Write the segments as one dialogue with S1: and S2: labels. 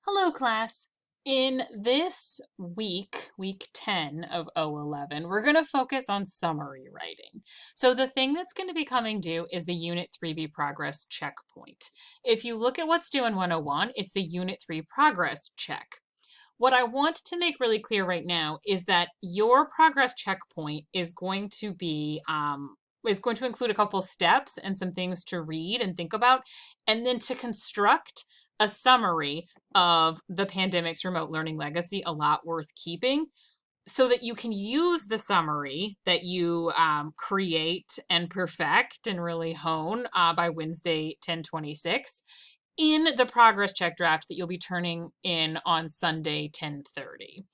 S1: Hello, class. In this week 10 of O11, we're going to focus on summary writing. So the thing that's going to be coming due is the Unit 3B progress checkpoint. If you look at what's due in 101, it's the Unit 3 progress check. What I want to make really clear right now is that your progress checkpoint is going to include a couple steps and some things to read and think about, and then to construct a summary of the pandemic's remote learning legacy, a lot worth keeping, so that you can use the summary that you create and perfect and really hone by Wednesday 10/26 in the progress check draft that you'll be turning in on Sunday 10:30.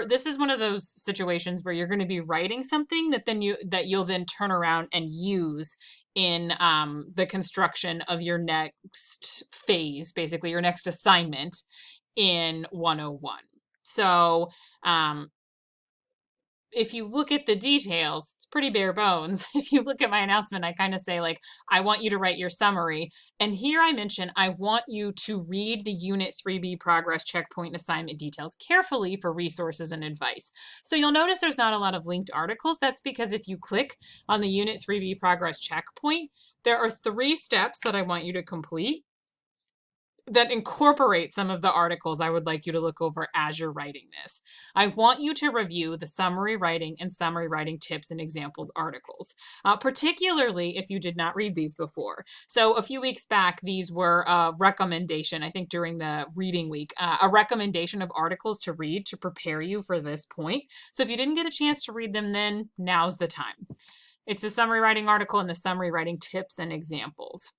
S1: This is one of those situations where you're going to be writing something that you'll then turn around and use in the construction of your next phase, basically your next assignment in 101. So um, if you look at the details, it's pretty bare bones. If you look at my announcement, I kind of say, like, I want you to write your summary. And here I mention, I want you to read the Unit 3B progress checkpoint assignment details carefully for resources and advice. So you'll notice there's not a lot of linked articles. That's because if you click on the Unit 3B progress checkpoint, there are 3 steps that I want you to complete that incorporate some of the articles I would like you to look over as you're writing this. I want you to review the summary writing and summary writing tips and examples articles, particularly if you did not read these before. So a few weeks back, these were a recommendation, I think during the reading week, a recommendation of articles to read to prepare you for this point. So if you didn't get a chance to read them then, now's the time. It's the summary writing article and the summary writing tips and examples.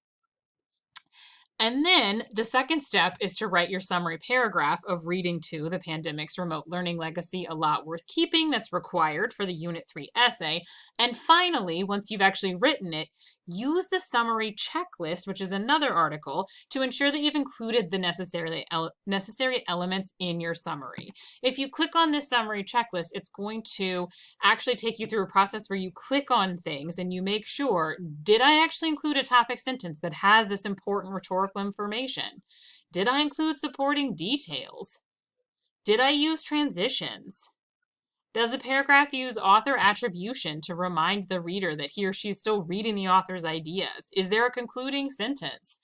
S1: And then the second step is to write your summary paragraph of reading 2, the pandemic's remote learning legacy, a lot worth keeping, that's required for the Unit 3 essay. And finally, once you've actually written it, use the summary checklist, which is another article, to ensure that you've included the necessary elements in your summary. If you click on this summary checklist, it's going to actually take you through a process where you click on things and you make sure, did I actually include a topic sentence that has this important rhetorical information? Did I include supporting details? Did I use transitions? Does a paragraph use author attribution to remind the reader that he or she is still reading the author's ideas? Is there a concluding sentence?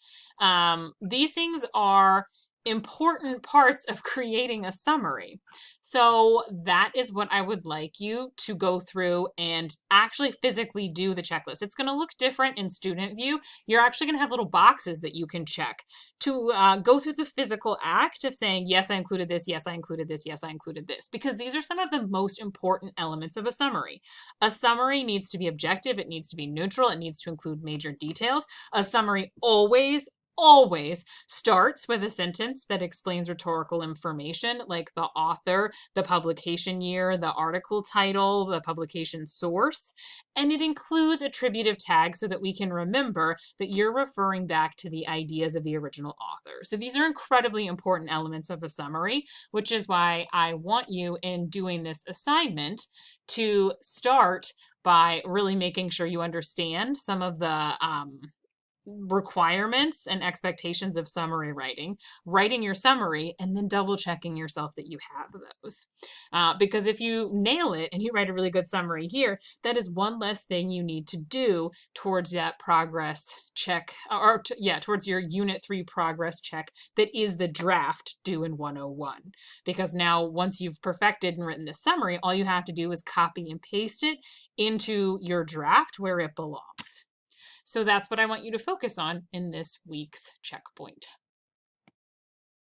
S1: These things are important parts of creating a summary. So that is what I would like you to go through and actually physically do the checklist. It's going to look different in student view. You're actually going to have little boxes that you can check to go through the physical act of saying, yes, I included this, yes, I included this, yes, I included this, because these are some of the most important elements of a summary. A summary needs to be objective, it needs to be neutral, it needs to include major details. A summary always starts with a sentence that explains rhetorical information like the author, the publication year, the article title, the publication source, and it includes attributive tags so that we can remember that you're referring back to the ideas of the original author. So these are incredibly important elements of a summary, which is why I want you in doing this assignment to start by really making sure you understand some of the requirements and expectations of summary writing, writing your summary, and then double checking yourself that you have those. Because if you nail it and you write a really good summary here, that is one less thing you need to do towards that progress check, towards your Unit 3 progress check that is the draft due in 101. Because now once you've perfected and written the summary, all you have to do is copy and paste it into your draft where it belongs. So that's what I want you to focus on in this week's checkpoint.